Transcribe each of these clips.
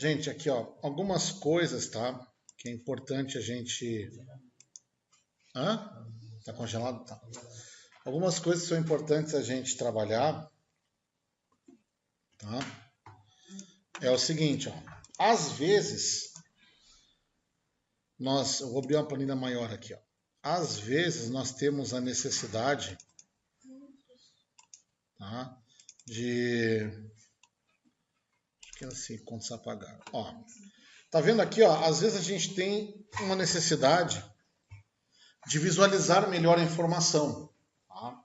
Gente, aqui, ó, algumas coisas, tá? Que é importante a gente... Hã? Tá congelado? Tá. Algumas coisas que são importantes a gente trabalhar, tá? É o seguinte, ó. Às vezes, eu vou abrir uma planilha maior aqui, ó. Às vezes nós temos a necessidade, tá? De... Acho que é assim, contas a pagar. Ó, tá vendo aqui, ó? Às vezes a gente tem uma necessidade de visualizar melhor a informação, tá?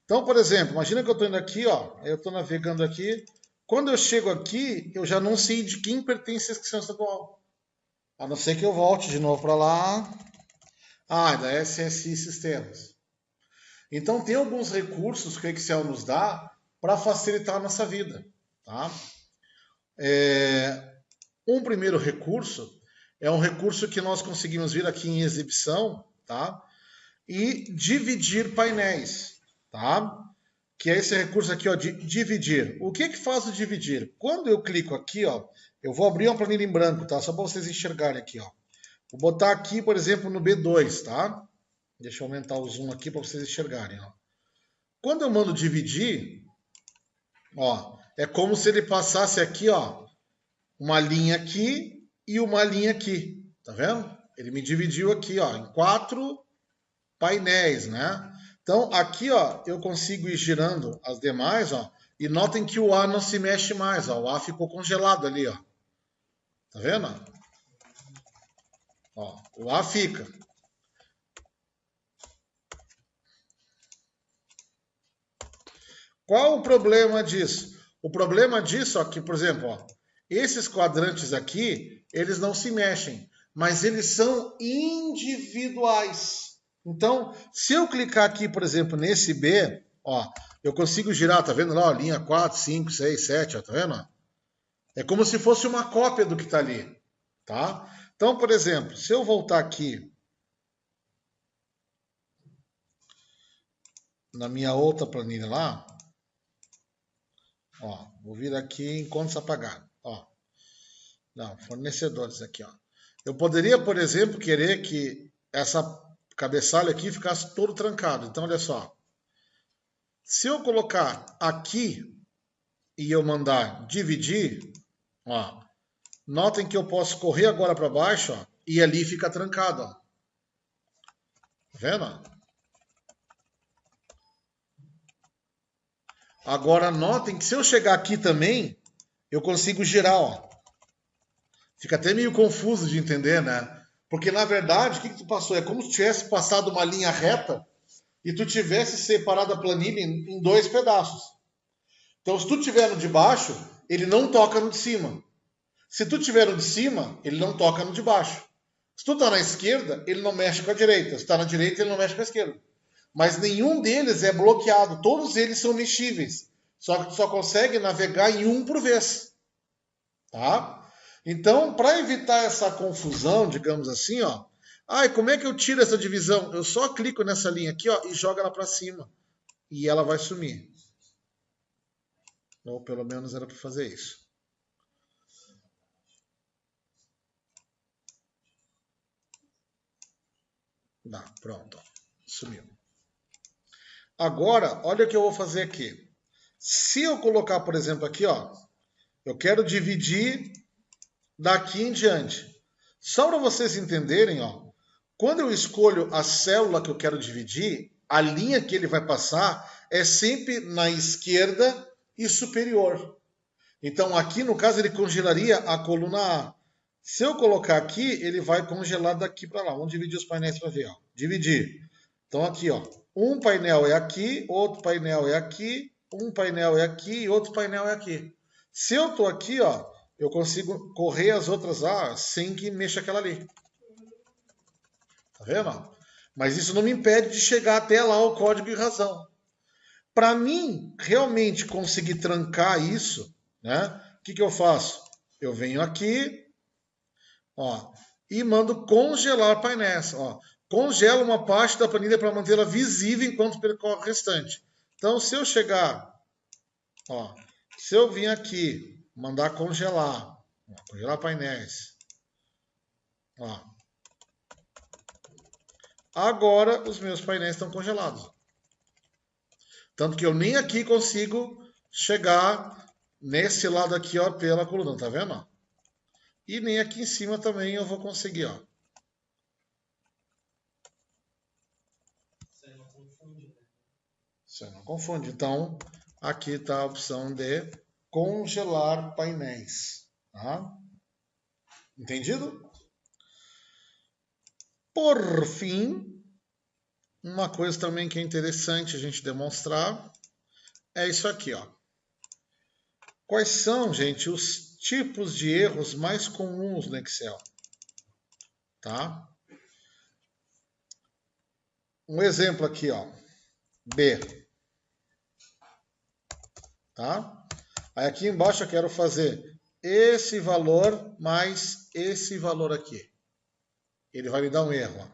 Então, por exemplo, imagina que eu estou indo aqui, ó, eu estou navegando aqui. Quando eu chego aqui, eu já não sei de quem pertence a inscrição estadual. A não ser que eu volte de novo para lá. Ah, é da SSI Sistemas. Então, tem alguns recursos que o Excel nos dá para facilitar a nossa vida, tá? Um primeiro recurso é um recurso que nós conseguimos vir aqui em exibição, tá? E dividir painéis, tá? Que é esse recurso aqui, ó, de dividir. O que que faz o dividir? Quando eu clico aqui, ó, eu vou abrir uma planilha em branco, tá? Só para vocês enxergarem aqui, ó. Vou botar aqui, por exemplo, no B2, tá? Deixa eu aumentar o zoom aqui para vocês enxergarem, ó. Quando eu mando dividir, ó, é como se ele passasse aqui, ó, uma linha aqui e uma linha aqui, tá vendo? Ele me dividiu aqui, ó, em 4 painéis, né? Então, aqui, ó, eu consigo ir girando as demais, ó, e notem que o A não se mexe mais, ó, o A ficou congelado ali, ó. Tá vendo? Ó, o A fica. Qual o problema disso? O problema disso, ó, que, por exemplo, ó, esses quadrantes aqui, eles não se mexem, mas eles são individuais. Então, se eu clicar aqui, por exemplo, nesse B, ó, eu consigo girar, tá vendo lá, ó, linha 4, 5, 6, 7, ó, tá vendo? É como se fosse uma cópia do que está ali, tá? Então, por exemplo, se eu voltar aqui na minha outra planilha lá, ó, vou vir aqui em contas a pagar, ó. Não, fornecedores aqui, ó. Eu poderia, por exemplo, querer que essa cabeçalho aqui ficasse todo trancado. Então, olha só. Se eu colocar aqui e eu mandar dividir, ó, notem que eu posso correr agora para baixo, ó, e ali fica trancado, ó. Tá vendo? Agora, notem que se eu chegar aqui também, eu consigo girar, ó. Fica até meio confuso de entender, né? Porque, na verdade, o que tu passou? É como se tivesse passado uma linha reta e tu tivesse separado a planilha em 2 pedaços. Então, se tu tiver no de baixo, ele não toca no de cima. Se tu tiver no de cima, ele não toca no de baixo. Se tu tá na esquerda, ele não mexe com a direita. Se tá na direita, ele não mexe com a esquerda. Mas nenhum deles é bloqueado. Todos eles são mexíveis. Só que tu só consegue navegar em um por vez. Tá? Então, para evitar essa confusão, digamos assim, ó. Ai, como é que eu tiro essa divisão? Eu só clico nessa linha aqui, ó, e jogo ela para cima. E ela vai sumir. Ou pelo menos era para fazer isso. Dá, pronto. Ó. Sumiu. Agora, olha o que eu vou fazer aqui. Se eu colocar, por exemplo, aqui, ó, eu quero dividir daqui em diante. Só para vocês entenderem, ó, quando eu escolho a célula que eu quero dividir, a linha que ele vai passar é sempre na esquerda e superior. Então, aqui, no caso, ele congelaria a coluna A. Se eu colocar aqui, ele vai congelar daqui para lá. Vamos dividir os painéis para ver. Ó. Dividir. Então, aqui, ó, um painel é aqui, outro painel é aqui, um painel é aqui e outro painel é aqui. Se eu estou aqui, ó, eu consigo correr as outras lá sem que mexa aquela ali. Tá vendo? Mas isso não me impede de chegar até lá o código e razão. Para mim realmente conseguir trancar isso, né? O que eu faço? Eu venho aqui, ó, e mando congelar painéis. Ó. Congela uma parte da planilha para mantê-la visível enquanto percorre o restante. Então, se eu chegar, ó, se eu vir aqui, mandar congelar, Congelar painéis. Ó. Agora os meus painéis estão congelados. Tanto que eu nem aqui consigo chegar nesse lado aqui, ó, pela coluna, tá vendo? E nem aqui em cima também eu vou conseguir, ó. Você não confunde. Então, aqui está a opção de congelar painéis. Tá? Entendido? Por fim, uma coisa também que é interessante a gente demonstrar é isso aqui, ó. Quais são, gente, os tipos de erros mais comuns no Excel? Tá? Um exemplo aqui, ó. B. Tá? Aí aqui embaixo eu quero fazer esse valor mais esse valor aqui. Ele vai me dar um erro. Ó.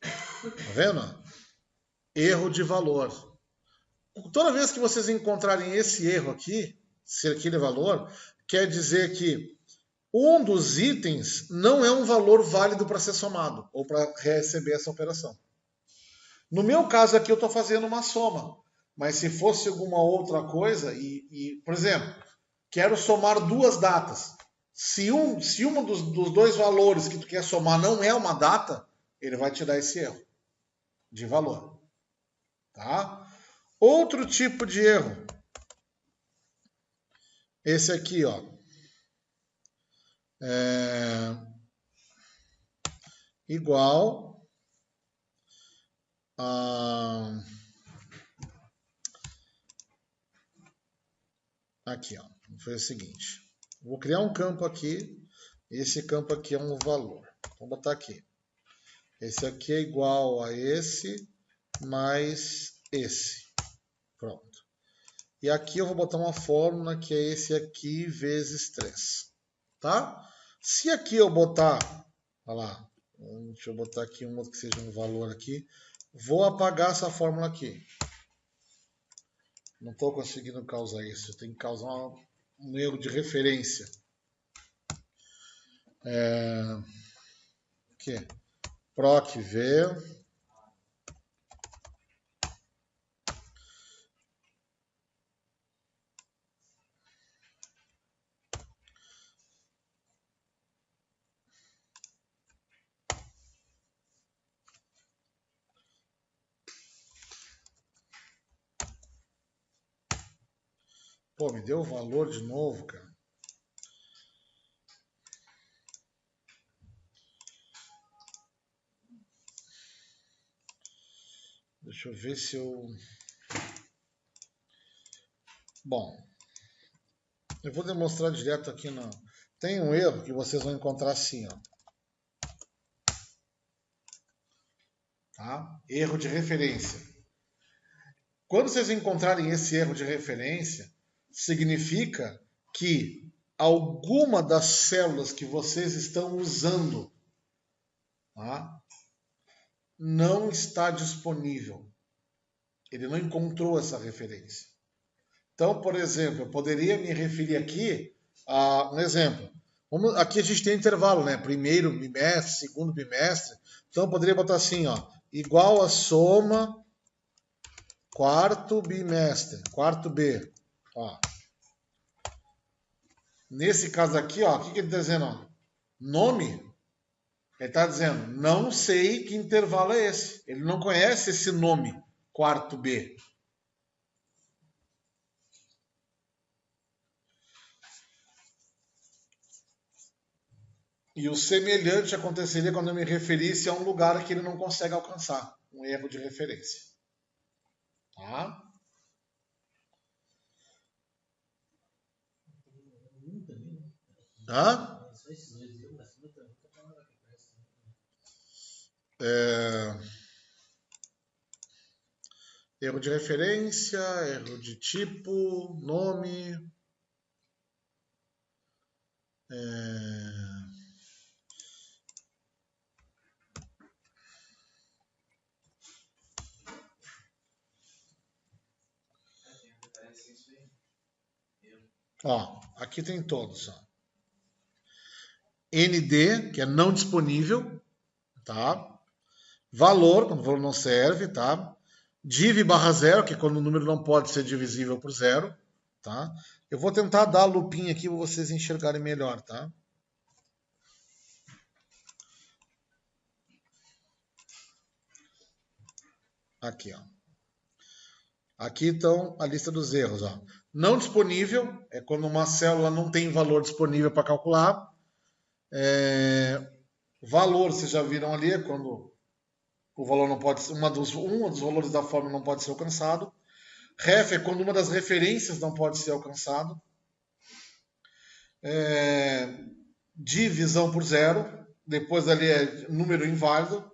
Tá vendo? Erro de valor. Toda vez que vocês encontrarem esse erro aqui, se aquele valor, quer dizer que um dos itens não é um valor válido para ser somado ou para receber essa operação. No meu caso aqui eu estou fazendo uma soma, mas se fosse alguma outra coisa, por exemplo, quero somar duas datas. Se um dos dois valores que tu quer somar não é uma data, ele vai te dar esse erro de valor. Tá? Outro tipo de erro. Esse aqui, ó. Igual a... Aqui, ó. Vou fazer o seguinte. Vou criar um campo aqui. Esse campo aqui é um valor. Vou botar aqui. Esse aqui é igual a esse mais esse. Pronto. E aqui eu vou botar uma fórmula que é esse aqui vezes 3. Tá? Se aqui eu botar... Olha lá. Deixa eu botar aqui um outro que seja um valor aqui. Vou apagar essa fórmula aqui. Não estou conseguindo causar isso. Eu tenho que causar um erro de referência. Aqui. Proc V. Pô, me deu o valor de novo, cara. Deixa eu ver se eu... Bom, eu vou demonstrar direto aqui na... Tem um erro que vocês vão encontrar assim, ó. Tá? Erro de referência. Quando vocês encontrarem esse erro de referência, significa que alguma das células que vocês estão usando, tá, não está disponível. Ele não encontrou essa referência. Então, por exemplo, eu poderia me referir aqui a um exemplo. Aqui a gente tem intervalo, né? Primeiro bimestre, segundo bimestre. Então, eu poderia botar assim, ó, igual a soma quarto bimestre, quarto B. Ó. Nesse caso aqui, ó, o que ele está dizendo? Ó? Nome. Ele está dizendo, não sei que intervalo é esse. Ele não conhece esse nome, quarto B. E o semelhante aconteceria quando eu me referisse a um lugar que ele não consegue alcançar. Um erro de referência. Tá? Hã? Erro de referência, erro de tipo, nome. Ó, aqui tem todos. Ó. ND, que é não disponível, tá? Valor, quando o valor não serve, tá? Div barra zero, que é quando o número não pode ser divisível por zero, tá? Eu vou tentar dar a lupinha aqui para vocês enxergarem melhor, tá? Aqui, ó. Aqui estão a lista dos erros, ó. Não disponível é quando uma célula não tem valor disponível para calcular. Valor, vocês já viram ali, é quando o valor não pode ser, um dos valores da fórmula não pode ser alcançado. Ref é quando uma das referências não pode ser alcançado. Divisão por zero, depois ali é número inválido.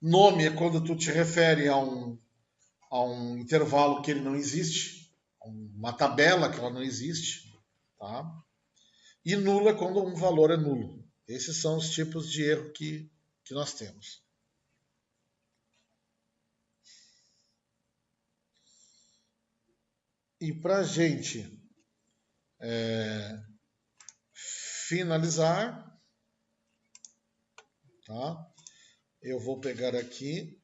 Nome é quando tu te refere a um intervalo que ele não existe, uma tabela que ela não existe, tá? E nulo é quando um valor é nulo. Esses são os tipos de erro que nós temos. E para a gente finalizar, tá? Eu vou pegar aqui,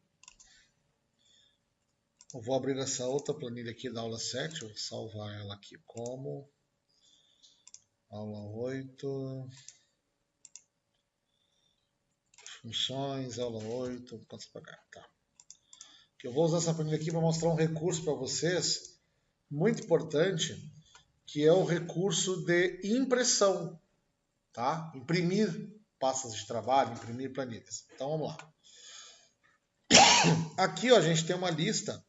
eu vou abrir essa outra planilha aqui da aula 7, eu vou salvar ela aqui como aula 8, funções, aula 8, quantos pagar, tá? Eu vou usar essa planilha aqui para mostrar um recurso para vocês, muito importante, que é o recurso de impressão, tá? Imprimir pastas de trabalho, imprimir planilhas. Então vamos lá. Aqui ó, a gente tem uma lista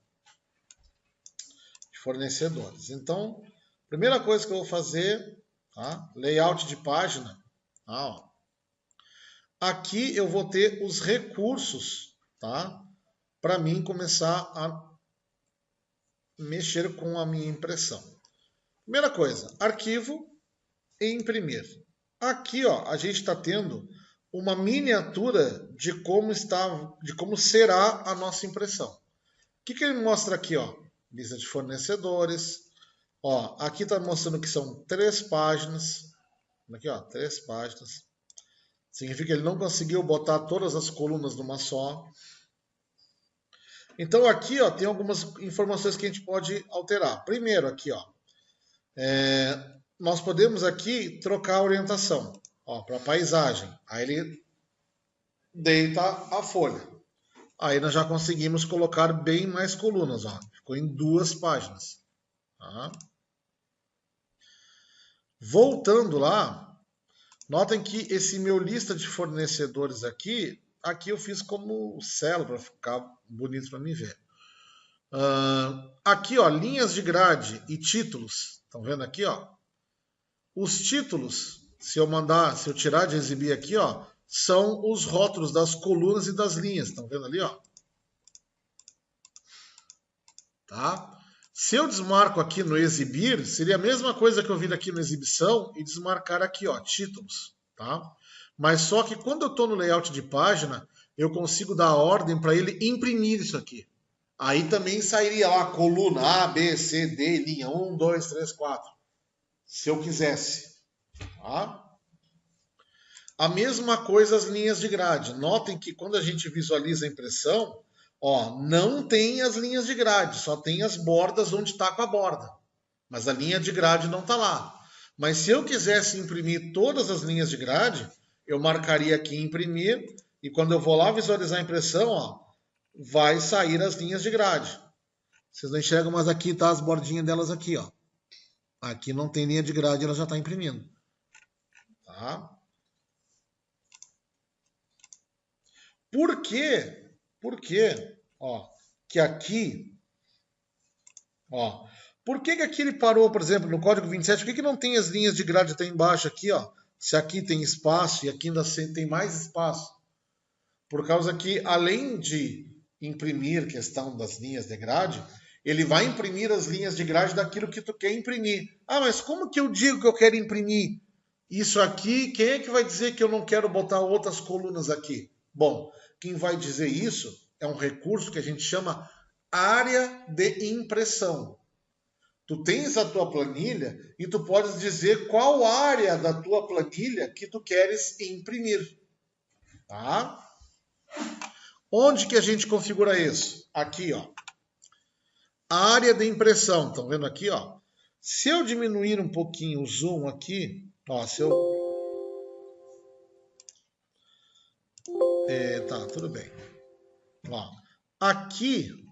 de fornecedores. Então, primeira coisa que eu vou fazer, tá? Layout de página. Tá, ó. Aqui eu vou ter os recursos, tá? Para mim começar a mexer com a minha impressão. Primeira coisa, arquivo e imprimir. Aqui, ó, a gente está tendo uma miniatura de como será a nossa impressão. O que ele mostra aqui, ó? Lista de fornecedores. Ó, aqui está mostrando que são 3 páginas. Aqui, ó, 3 páginas. Significa que ele não conseguiu botar todas as colunas numa só. Então aqui, ó, tem algumas informações que a gente pode alterar. Primeiro, aqui, ó, nós podemos aqui trocar a orientação, ó, para paisagem. Aí ele deita a folha. Aí nós já conseguimos colocar bem mais colunas, ó. Ficou em 2 páginas. Tá? Voltando lá, notem que esse meu lista de fornecedores aqui eu fiz como célula para ficar bonito para mim ver. Aqui, ó, linhas de grade e títulos. Estão vendo aqui, ó? Os títulos, se eu tirar de exibir aqui, ó, são os rótulos das colunas e das linhas. Estão vendo ali, ó? Tá? Se eu desmarco aqui no exibir, seria a mesma coisa que eu vir aqui na exibição e desmarcar aqui, ó, títulos, tá? Mas só que quando eu estou no layout de página, eu consigo dar a ordem para ele imprimir isso aqui. Aí também sairia lá coluna A, B, C, D, linha 1, 2, 3, 4. Se eu quisesse. Tá? A mesma coisa as linhas de grade. Notem que quando a gente visualiza a impressão, ó, não tem as linhas de grade, só tem as bordas onde está com a borda. Mas a linha de grade não está lá. Mas se eu quisesse imprimir todas as linhas de grade, eu marcaria aqui imprimir, e quando eu vou lá visualizar a impressão, ó, vai sair as linhas de grade. Vocês não enxergam, mas aqui tá as bordinhas delas aqui, ó. Aqui não tem linha de grade, ela já está imprimindo. Tá? Por quê? Por quê? Ó, que aqui, ó, por que aqui ele parou, por exemplo, no código 27, por que não tem as linhas de grade até embaixo aqui, ó? Se aqui tem espaço e aqui ainda tem mais espaço. Por causa que, além de imprimir questão das linhas de grade, ele vai imprimir as linhas de grade daquilo que tu quer imprimir. Ah, mas como que eu digo que eu quero imprimir isso aqui? Quem é que vai dizer que eu não quero botar outras colunas aqui? Bom, quem vai dizer isso é um recurso que a gente chama área de impressão. Tu tens a tua planilha e tu podes dizer qual área da tua planilha que tu queres imprimir, tá? Onde que a gente configura isso? Aqui, ó. A área de impressão, estão vendo aqui, ó? Se eu diminuir um pouquinho o zoom aqui, ó, se eu... tá, tudo bem. Ó, aqui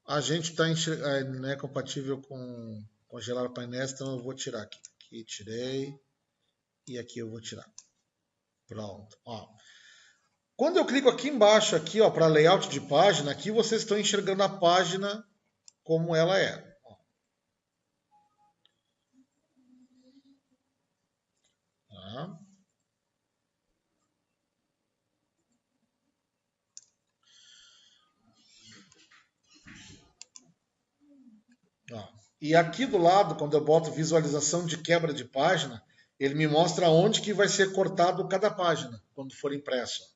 a gente está não é compatível com congelar painéis, então eu vou tirar aqui. Aqui tirei e aqui eu vou tirar. Pronto, ó. Quando eu clico aqui embaixo, aqui, ó, para layout de página, aqui vocês estão enxergando a página como ela é. Tá? Ó. E aqui do lado, quando eu boto visualização de quebra de página, ele me mostra onde que vai ser cortado cada página, quando for impresso.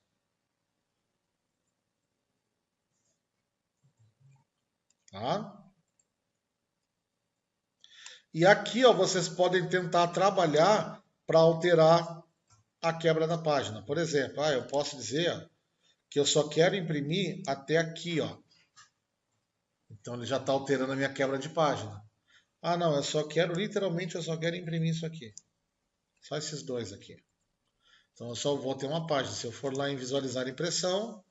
Tá? E aqui, ó, vocês podem tentar trabalhar para alterar a quebra da página. Por exemplo, eu posso dizer ó, que eu só quero imprimir até aqui, ó. Então ele já está alterando a minha quebra de página. Ah, não, eu só quero, literalmente, eu só quero imprimir isso aqui. Só esses dois aqui. Então eu só vou ter uma página. Se eu for lá em visualizar impressão,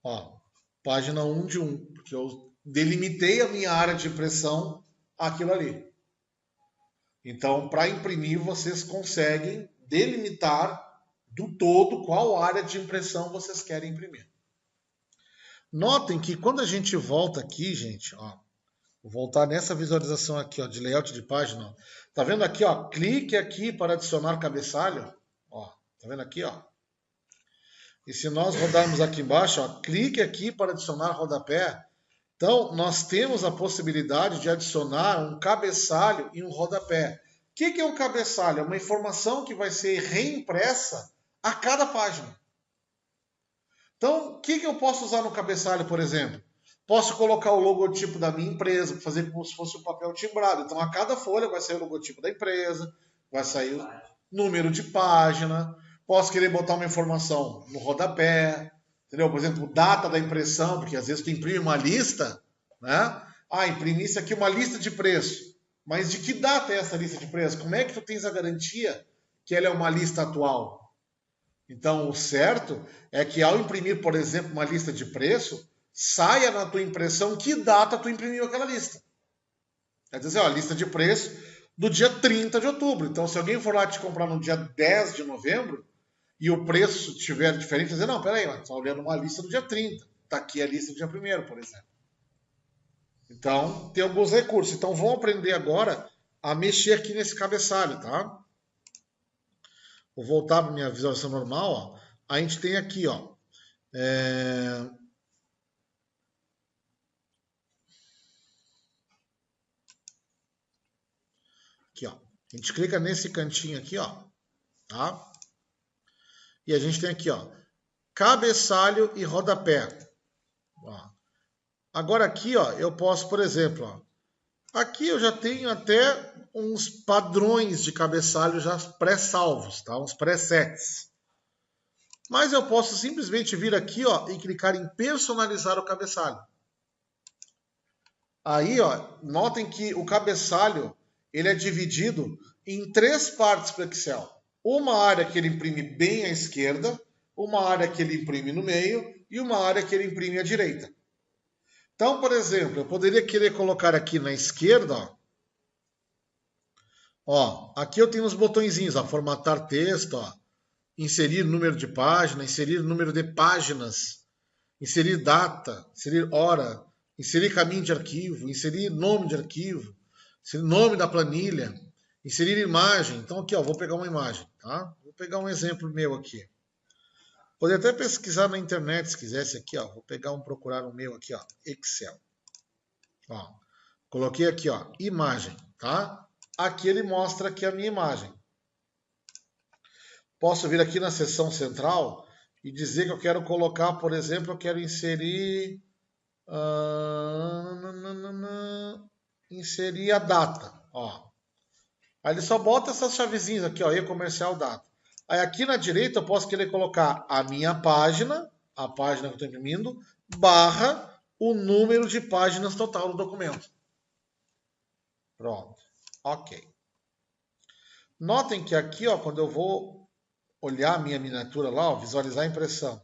ó, página 1 de 1, porque eu delimitei a minha área de impressão àquilo ali. Então, para imprimir, vocês conseguem delimitar do todo qual área de impressão vocês querem imprimir. Notem que quando a gente volta aqui, gente, ó, vou voltar nessa visualização aqui, ó, de layout de página, ó, tá vendo aqui, ó, clique aqui para adicionar cabeçalho, ó, tá vendo aqui, ó. E se nós rodarmos aqui embaixo, ó, clique aqui para adicionar rodapé. Então, nós temos a possibilidade de adicionar um cabeçalho e um rodapé. O que é um cabeçalho? É uma informação que vai ser reimpressa a cada página. Então, o que eu posso usar no cabeçalho, por exemplo? Posso colocar o logotipo da minha empresa, fazer como se fosse um papel timbrado. Então, a cada folha vai sair o logotipo da empresa, vai sair o número de página. Posso querer botar uma informação no rodapé, entendeu? Por exemplo, data da impressão, porque às vezes tu imprime uma lista, né? Ah, imprimi isso aqui, uma lista de preço. Mas de que data é essa lista de preço? Como é que tu tens a garantia que ela é uma lista atual? Então, o certo é que ao imprimir, por exemplo, uma lista de preço, saia na tua impressão que data tu imprimiu aquela lista. Quer dizer, ó, lista de preço do dia 30 de outubro. Então, se alguém for lá te comprar no dia 10 de novembro e o preço estiver diferente, dizer, não, peraí, está olhando uma lista do dia 30. Está aqui a lista do dia 1º, por exemplo. Então, tem alguns recursos. Então, vamos aprender agora a mexer aqui nesse cabeçalho, tá? Vou voltar para minha visualização normal, ó. A gente tem aqui, ó. Aqui, ó. A gente clica nesse cantinho aqui, ó. Tá? E a gente tem aqui, ó. Cabeçalho e rodapé. Ó. Agora aqui, ó, eu posso, por exemplo, ó. Aqui eu já tenho até uns padrões de cabeçalho já pré-salvos, tá? Uns presets. Mas eu posso simplesmente vir aqui, ó, e clicar em personalizar o cabeçalho. Aí, ó, notem que o cabeçalho ele é dividido em 3 partes para o Excel. Uma área que ele imprime bem à esquerda, uma área que ele imprime no meio e uma área que ele imprime à direita. Então, por exemplo, eu poderia querer colocar aqui na esquerda, ó, aqui eu tenho os botõezinhos, ó, formatar texto, ó, inserir número de página, inserir número de páginas, inserir data, inserir hora, inserir caminho de arquivo, inserir nome de arquivo, inserir nome da planilha, inserir imagem. Então aqui, ó, vou pegar uma imagem, tá? Vou pegar um exemplo meu aqui. Poderia até pesquisar na internet se quisesse aqui, ó. Vou pegar procurar o meu aqui, ó, Excel. Ó, coloquei aqui, ó, imagem, tá? Aqui ele mostra aqui a minha imagem. Posso vir aqui na seção central e dizer que eu quero colocar, por exemplo, eu quero inserir Inserir a data. Ó. Aí ele só bota essas chavezinhas aqui, ó, e-comercial data. Aí aqui na direita eu posso querer colocar a minha página, a página que eu estou imprimindo, barra o número de páginas total do documento. Pronto. Ok. Notem que aqui, ó, quando eu vou olhar a minha miniatura lá, ó, visualizar a impressão.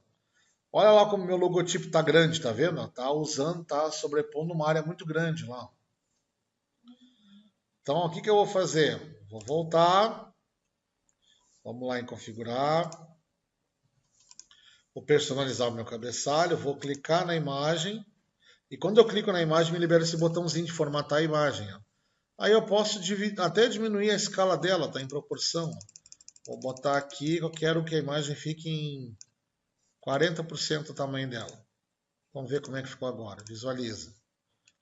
Olha lá como meu logotipo está grande, tá vendo? Tá sobrepondo uma área muito grande lá. Então, o que eu vou fazer? Vou voltar. Vamos lá em configurar. Vou personalizar o meu cabeçalho. Vou clicar na imagem. E quando eu clico na imagem, me libera esse botãozinho de formatar a imagem. Ó. Aí eu posso até diminuir a escala dela, tá em proporção. Ó. Vou botar aqui, eu quero que a imagem fique em 40% do tamanho dela. Vamos ver como é que ficou agora. Visualiza.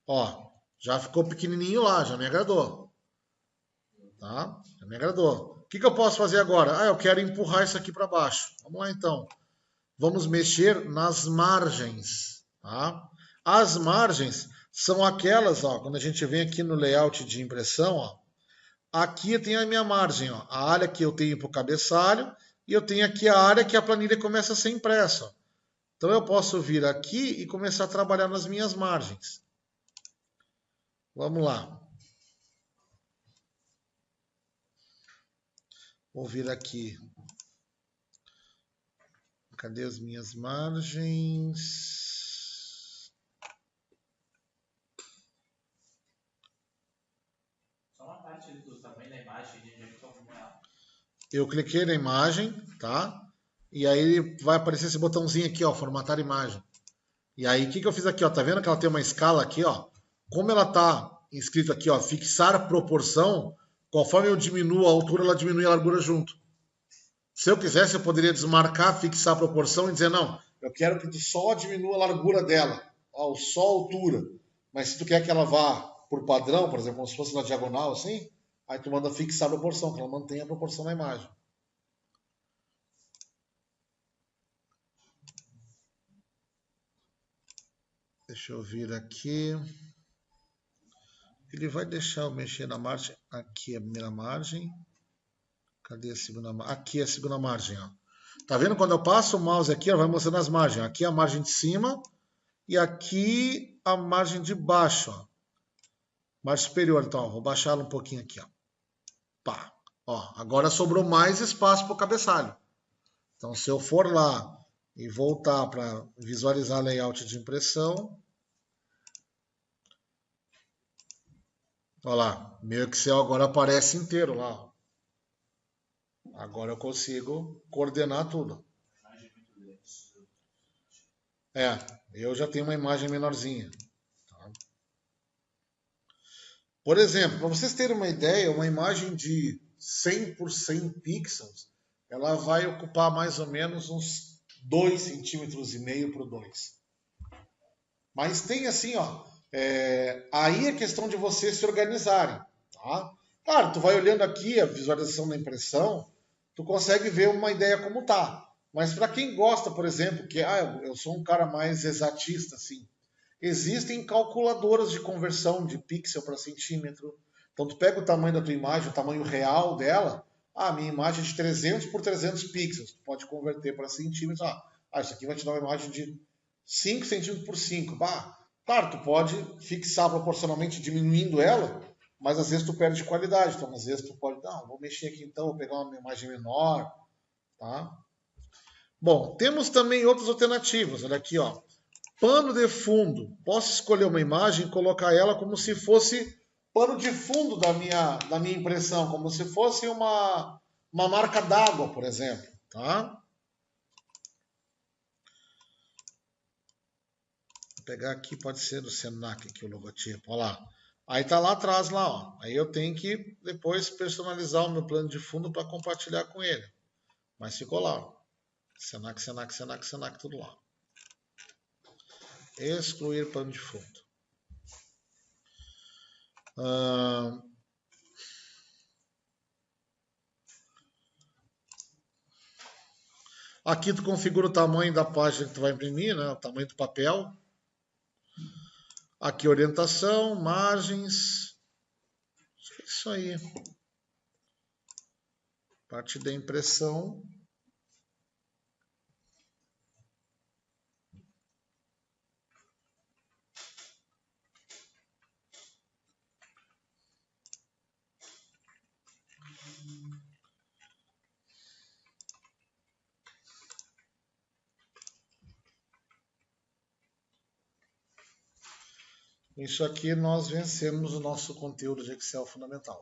Ó, já ficou pequenininho lá, já me agradou. Tá? Já me agradou. O que eu posso fazer agora? Ah, eu quero empurrar isso aqui para baixo. Vamos lá então. Vamos mexer nas margens. Tá? As margens são aquelas, ó, quando a gente vem aqui no layout de impressão, ó, aqui tem a minha margem, ó, a área que eu tenho para o cabeçalho, e eu tenho aqui a área que a planilha começa a ser impressa. Então eu posso vir aqui e começar a trabalhar nas minhas margens. Vamos lá. Vou vir aqui. Cadê as minhas margens? Só uma parte do tamanho da imagem, de onde como ela. Eu cliquei na imagem, tá? E aí vai aparecer esse botãozinho aqui, ó, formatar imagem. E aí, o que eu fiz aqui, ó? Tá vendo que ela tem uma escala aqui, ó? Como ela tá escrito aqui, ó, fixar proporção, conforme eu diminuo a altura, ela diminui a largura junto. Se eu quisesse, eu poderia desmarcar, fixar a proporção e dizer, não, eu quero que tu só diminua a largura dela, ó, só a altura. Mas se tu quer que ela vá por padrão, por exemplo, como se fosse na diagonal, assim, aí tu manda fixar a proporção, que ela mantenha a proporção na imagem. Deixa eu vir aqui. Ele vai deixar eu mexer na margem. Aqui é a primeira margem. Cadê a segunda margem? Aqui é a segunda margem, ó. Tá vendo? Quando eu passo o mouse aqui, ela vai mostrando as margens. Aqui é a margem de cima e aqui a margem de baixo, ó. Margem superior, então, ó, vou baixar ela um pouquinho aqui, ó. Pá. Ó, agora sobrou mais espaço para o cabeçalho. Então, se eu for lá e voltar para visualizar layout de impressão, olha lá, meu Excel agora aparece inteiro lá. Agora eu consigo coordenar tudo. É, eu já tenho uma imagem menorzinha. Tá? Por exemplo, para vocês terem uma ideia, uma imagem de 100 por 100 pixels, ela vai ocupar mais ou menos uns 2,5 centímetros por 2. Mas tem assim, ó, aí é questão de vocês se organizarem, tá? Claro, tu vai olhando aqui a visualização da impressão, tu consegue ver uma ideia como tá. Mas para quem gosta, por exemplo, que eu sou um cara mais exatista, assim, existem calculadoras de conversão de pixel para centímetro. Então tu pega o tamanho da tua imagem, o tamanho real dela, minha imagem é de 300 por 300 pixels, tu pode converter para centímetros, isso aqui vai te dar uma imagem de 5 centímetros por 5. Claro, tu pode fixar proporcionalmente diminuindo ela, mas às vezes tu perde qualidade. Então, às vezes tu pode, vou mexer aqui então, vou pegar uma imagem menor, tá? Bom, temos também outras alternativas. Olha aqui, ó. Pano de fundo. Posso escolher uma imagem e colocar ela como se fosse pano de fundo da minha impressão, como se fosse uma marca d'água, por exemplo, tá? Vou pegar aqui, pode ser do Senac aqui o logotipo, olha lá. Aí tá lá atrás, lá, ó. Aí eu tenho que depois personalizar o meu plano de fundo para compartilhar com ele. Mas ficou lá, ó. Senac, Senac, Senac, Senac, tudo lá. Excluir plano de fundo. Aqui tu configura o tamanho da página que tu vai imprimir, né? O tamanho do papel. Aqui orientação, margens. Acho que é isso aí. Parte da impressão. Isso aqui nós vencemos o nosso conteúdo de Excel fundamental.